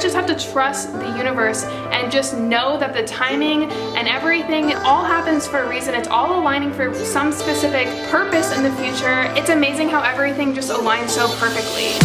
guys just have to trust the universe and just know that the timing and everything all happens for a reason. It's all aligning for some specific purpose in the future. It's amazing how everything just aligns so perfectly.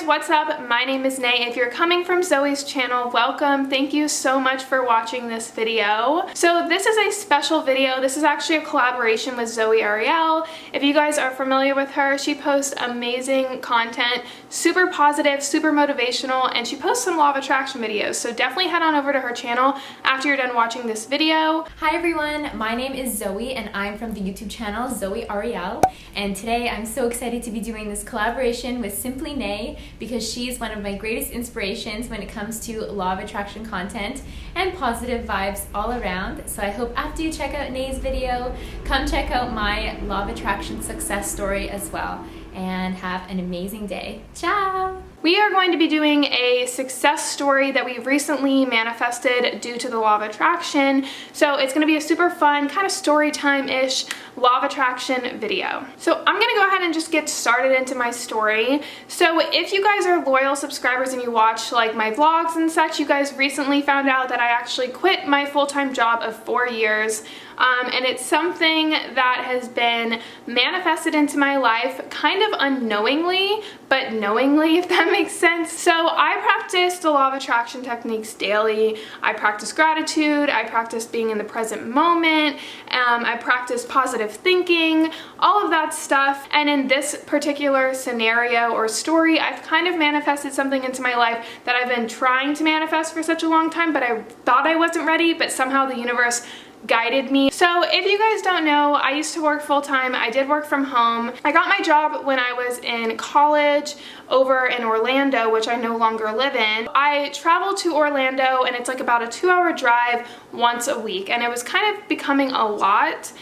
What's up? My name is Nay. If you're coming from Zoe's channel, welcome. Thank you so much for watching this video. So this is a special video. This is actually a collaboration with ZOEY ARIELLE. If you guys are familiar with her, she posts amazing content, super positive, super motivational, and she posts some law of attraction videos. So definitely head on over to her channel after you're done watching this video. Hi everyone, my name is Zoe and I'm from the YouTube channel ZOEY ARIELLE, and today I'm so excited to be doing this collaboration with Simply Nay, because she's one of my greatest inspirations when it comes to law of attraction content and positive vibes all around. So I hope after you check out Nay's video, come check out my law of attraction success story as well, and have an amazing day. Ciao! We are going to be doing a success story that we recently manifested due to the law of attraction. So it's going to be a super fun kind of story time-ish law of attraction video. So I'm going to go ahead and just get started into my story. So if you guys are loyal subscribers and you watch like my vlogs and such, you guys recently found out that I actually quit my full-time job of 4 years. And it's something that has been manifested into my life kind of unknowingly, but knowingly, if that makes sense. So I practice the law of attraction techniques daily. I practice gratitude. I practice being in the present moment. I practice positive thinking, all of that stuff. And in this particular scenario or story, I've kind of manifested something into my life that I've been trying to manifest for such a long time, but I thought I wasn't ready, but somehow the universe guided me. So if you guys don't know, I used to work full-time. I did work from home. I got my job when I was in college over in Orlando, which I no longer live in. I traveled to Orlando and it's like about a 2-hour drive once a week, and it was kind of becoming a lot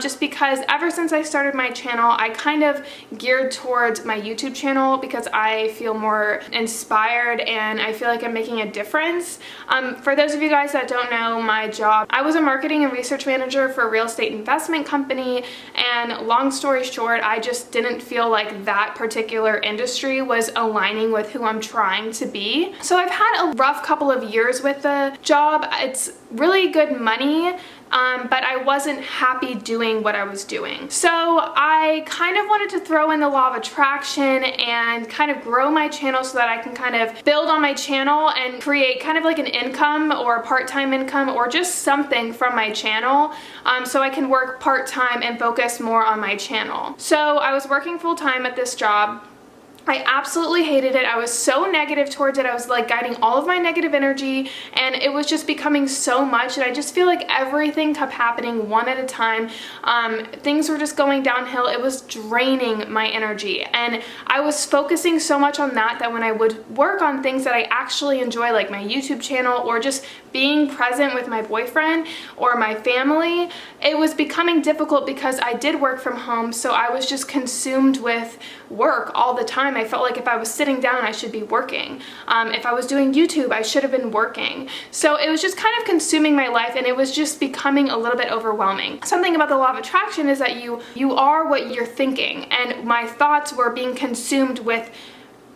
just because ever since I started my channel, I kind of geared towards my YouTube channel because I feel more inspired and I feel like I'm making a difference. For those of you guys that don't know my job, I was a marketing and research manager for a real estate investment company, and long story short, I just didn't feel like that particular industry was aligning with who I'm trying to be. So I've had a rough couple of years with the job. It's really good money, but I wasn't happy doing what I was doing. So I kind of wanted to throw in the law of attraction and kind of grow my channel so that I can kind of build on my channel and create kind of like an income or a part-time income or just something from my channel, so I can work part-time and focus more on my channel. So I was working full-time at this job. I absolutely hated it. I was so negative towards it. I was like guiding all of my negative energy, and it was just becoming so much, and I just feel like everything kept happening one at a time. Things were just going downhill. It was draining my energy, and I was focusing so much on that when I would work on things that I actually enjoy, like my YouTube channel or just being present with my boyfriend or my family, it was becoming difficult because I did work from home, so I was just consumed with work all the time. I felt like if I was sitting down, I should be working. If I was doing YouTube, I should have been working. So it was just kind of consuming my life, and it was just becoming a little bit overwhelming. Something about the law of attraction is that you are what you're thinking, and my thoughts were being consumed with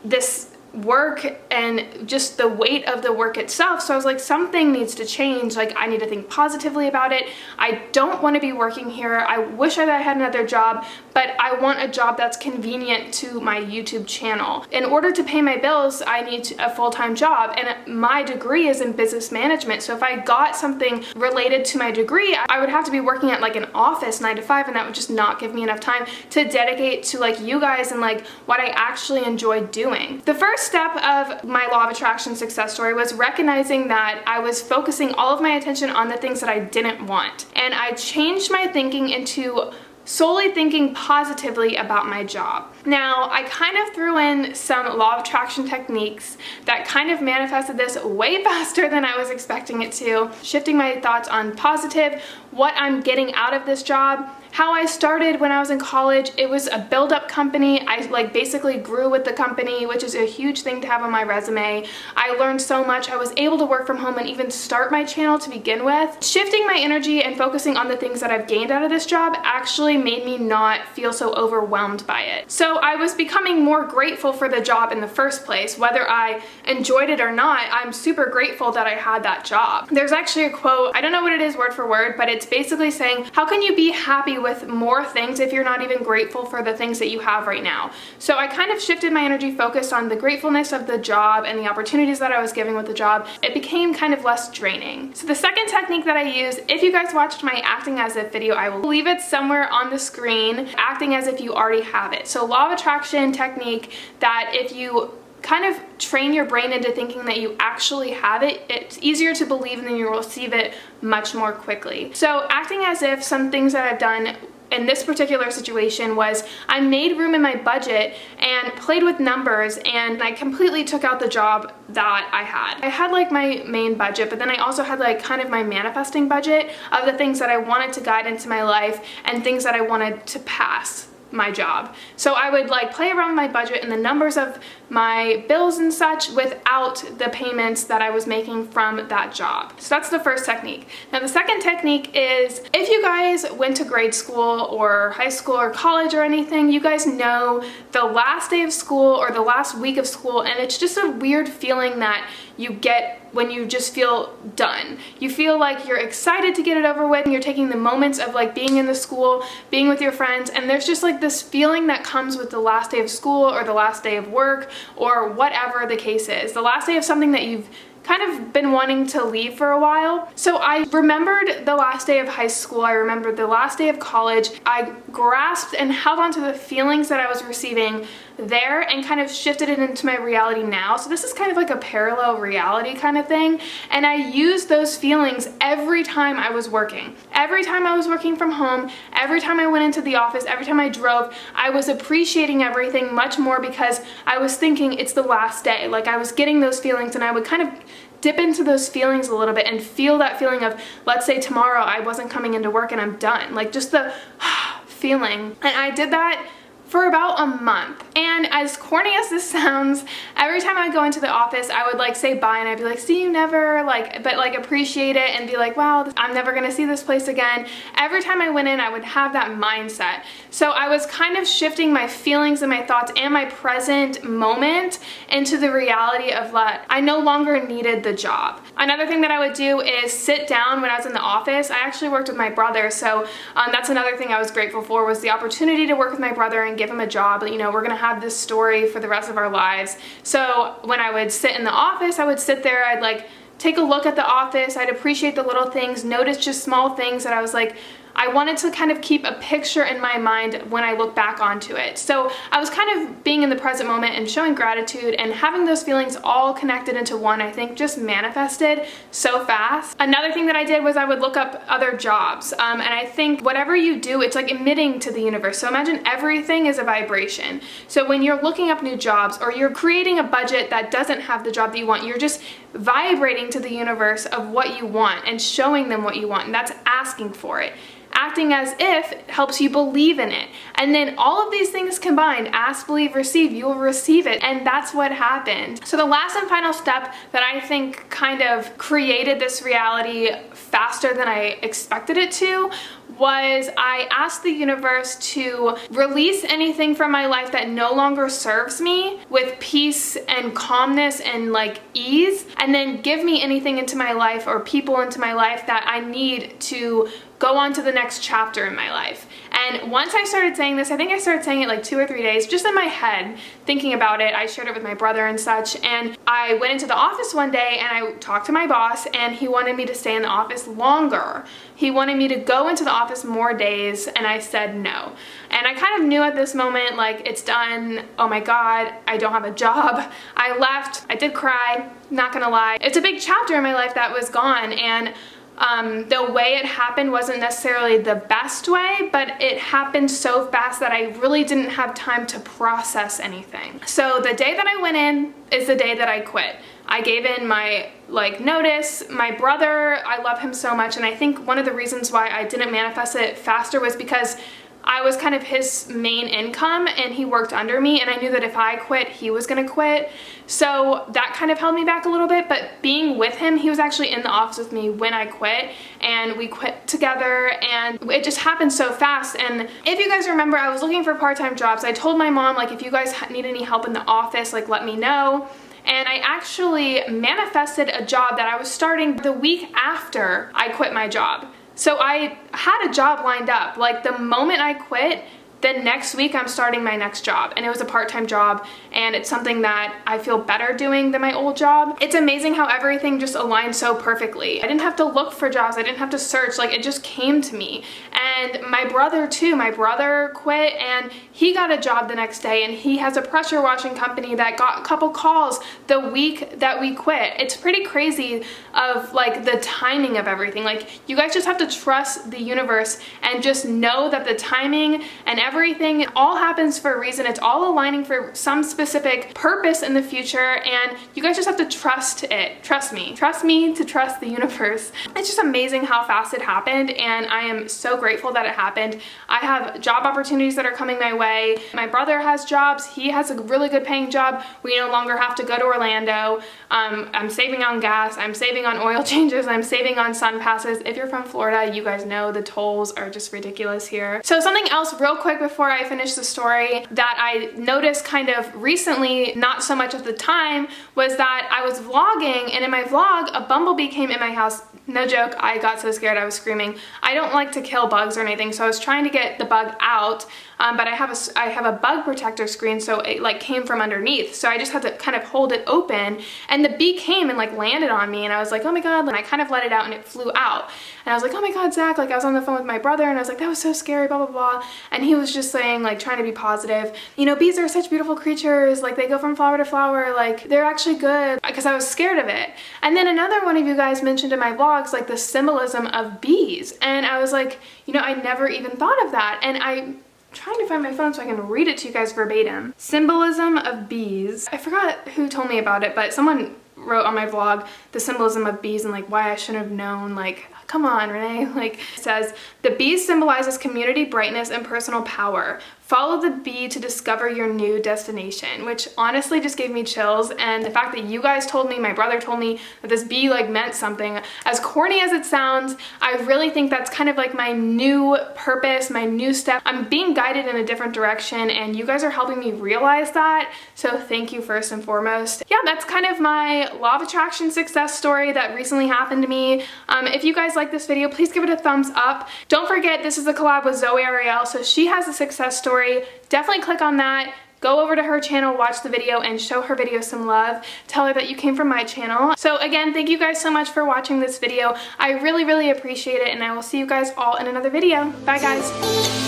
this work and just the weight of the work itself. So I was like, something needs to change. Like, I need to think positively about it. I don't want to be working here. I wish I had another job, but I want a job that's convenient to my YouTube channel. In order to pay my bills, I need a full-time job, and my degree is in business management. So if I got something related to my degree, I would have to be working at like an office 9 to 5, and that would just not give me enough time to dedicate to like you guys and like what I actually enjoy doing. The first step of my law of attraction success story was recognizing that I was focusing all of my attention on the things that I didn't want. And I changed my thinking into solely thinking positively about my job. Now, I kind of threw in some law of attraction techniques that kind of manifested this way faster than I was expecting it to. Shifting my thoughts on positive what I'm getting out of this job. How I started when I was in college, it was a build-up company. I basically grew with the company, which is a huge thing to have on my resume. I learned so much. I was able to work from home and even start my channel to begin with. Shifting my energy and focusing on the things that I've gained out of this job actually made me not feel so overwhelmed by it. So I was becoming more grateful for the job in the first place. Whether I enjoyed it or not, I'm super grateful that I had that job. There's actually a quote, I don't know what it is word for word, but it's basically saying, how can you be happy with more things if you're not even grateful for the things that you have right now? So I kind of shifted my energy, focused on the gratefulness of the job and the opportunities that I was given with the job. It became kind of less draining. So the second technique that I use, if you guys watched my acting as if video, I will leave it somewhere on the screen, acting as if you already have it. So law of attraction technique that if you kind of train your brain into thinking that you actually have it, it's easier to believe and then you will receive it much more quickly. So acting as if, some things that I've done in this particular situation was I made room in my budget and played with numbers, and I completely took out the job that I had. I had like my main budget, but then I also had like kind of my manifesting budget of the things that I wanted to guide into my life and things that I wanted to pass my job. So I would like play around with my budget and the numbers of my bills and such without the payments that I was making from that job. So that's the first technique. Now the second technique is, if you guys went to grade school or high school or college or anything, you guys know the last day of school or the last week of school, and it's just a weird feeling that you get when you just feel done. You feel like you're excited to get it over with, and you're taking the moments of like being in the school, being with your friends, and there's just like this feeling that comes with the last day of school or the last day of work or whatever the case is. The last day of something that you've kind of been wanting to leave for a while. So I remembered the last day of high school, I remembered the last day of college. I grasped and held on to the feelings that I was receiving there and kind of shifted it into my reality now. So this is kind of like a parallel reality kind of thing. And I used those feelings every time I was working. Every time I was working from home, every time I went into the office, every time I drove, I was appreciating everything much more because I was thinking it's the last day. Like I was getting those feelings, and I would kind of dip into those feelings a little bit and feel that feeling of, let's say tomorrow I wasn't coming into work and I'm done. Like just the feeling. And I did that for about a month. And as corny as this sounds, every time I go into the office, I would like say bye and I'd be like, see you never, like, but like appreciate it and be like, wow, I'm never gonna see this place again. Every time I went in, I would have that mindset. So I was kind of shifting my feelings and my thoughts and my present moment into the reality of that I no longer needed the job. Another thing that I would do is sit down when I was in the office. I actually worked with my brother, so that's another thing I was grateful for, was the opportunity to work with my brother and give him a job. You know, we're gonna have this story for the rest of our lives. So when I would sit in the office, I would sit there, I'd like take a look at the office, I'd appreciate the little things, notice just small things that I was like, I wanted to kind of keep a picture in my mind when I look back onto it. So I was kind of being in the present moment and showing gratitude and having those feelings all connected into one, I think just manifested so fast. Another thing that I did was I would look up other jobs. And I think whatever you do, it's like emitting to the universe. So imagine everything is a vibration. So when you're looking up new jobs or you're creating a budget that doesn't have the job that you want, you're just vibrating to the universe of what you want and showing them what you want. And that's asking for it. Acting as if helps you believe in it. And then all of these things combined, ask, believe, receive, you will receive it. And that's what happened. So the last and final step that I think kind of created this reality faster than I expected it to was I asked the universe to release anything from my life that no longer serves me with peace and calmness and like ease, and then give me anything into my life or people into my life that I need to go on to the next chapter in my life. And once I started saying this, I think I started saying it like 2 or 3 days, just in my head, thinking about it. I shared it with my brother and such, and I went into the office one day and I talked to my boss, and he wanted me to stay in the office longer. He wanted me to go into the office more days, and I said no. And I kind of knew at this moment, like, it's done. Oh my God, I don't have a job. I left. I did cry, not gonna lie. It's a big chapter in my life that was gone, and The way it happened wasn't necessarily the best way, but it happened so fast that I really didn't have time to process anything. So the day that I went in is the day that I quit. I gave in my notice. My brother, I love him so much, and I think one of the reasons why I didn't manifest it faster was because I was kind of his main income and he worked under me, and I knew that if I quit, he was gonna quit. So that kind of held me back a little bit, but being with him, he was actually in the office with me when I quit, and we quit together, and it just happened so fast. And if you guys remember, I was looking for part-time jobs. I told my mom, like, if you guys need any help in the office, like, let me know. And I actually manifested a job that I was starting the week after I quit my job. So I had a job lined up. Like, the moment I quit, the next week I'm starting my next job, and it was a part-time job, and it's something that I feel better doing than my old job. It's amazing how everything just aligned so perfectly. I didn't have to look for jobs, I didn't have to search, like, it just came to me. And my brother too, my brother quit and he got a job the next day, and he has a pressure washing company that got a couple calls the week that we quit. It's pretty crazy of like the timing of everything. Like, you guys just have to trust the universe and just know that the timing and everything all happens for a reason. It's all aligning for some specific purpose in the future, and you guys just have to trust it. Trust me to trust the universe. It's just amazing how fast it happened, and I am so grateful that it happened. I have job opportunities that are coming my way. My brother has jobs. He has a really good paying job. We no longer have to go to Orlando. I'm saving on gas. I'm saving on oil changes. I'm saving on sun passes. If you're from Florida, you guys know the tolls are just ridiculous here. So something else real quick before I finish the story that I noticed kind of recently, not so much at the time, was that I was vlogging, and in my vlog, a bumblebee came in my house. No joke, I got so scared I was screaming. I don't like to kill bugs or anything, so I was trying to get the bug out, but I have a bug protector screen, so it like came from underneath, so I just had to kind of hold it open, and the bee came and like landed on me, and I was like, oh my god, and I kind of let it out and it flew out, and I was like, oh my god, Zach, like I was on the phone with my brother, and I was like, that was so scary, blah blah blah, and he was just saying, like, trying to be positive, you know, bees are such beautiful creatures, like they go from flower to flower, like they're actually good, because I was scared of it. And then another one of you guys mentioned in my vlogs like the symbolism of bees, and I was like, you know, I never even thought of that, and I'm trying to find my phone so I can read it to you guys verbatim. Symbolism of bees. I forgot who told me about it, but someone wrote on my vlog the symbolism of bees and like why I should have known. Like, come on, Renee. Like, it says, the bee symbolizes community, brightness, and personal power. Follow the bee to discover your new destination, which honestly just gave me chills. And the fact that you guys told me, my brother told me that this bee like meant something, as corny as it sounds, I really think that's kind of like my new purpose, my new step. I'm being guided in a different direction, and you guys are helping me realize that. So thank you first and foremost. Yeah, that's kind of my law of attraction success story that recently happened to me. If you guys like this video, please give it a thumbs up. Don't forget, this is a collab with ZOEY ARIELLE, so she has a success story. Definitely click on that. Go over to her channel, watch the video, and show her video some love. Tell her that you came from my channel. So again, thank you guys so much for watching this video. I really, really appreciate it, and I will see you guys all in another video. Bye, guys.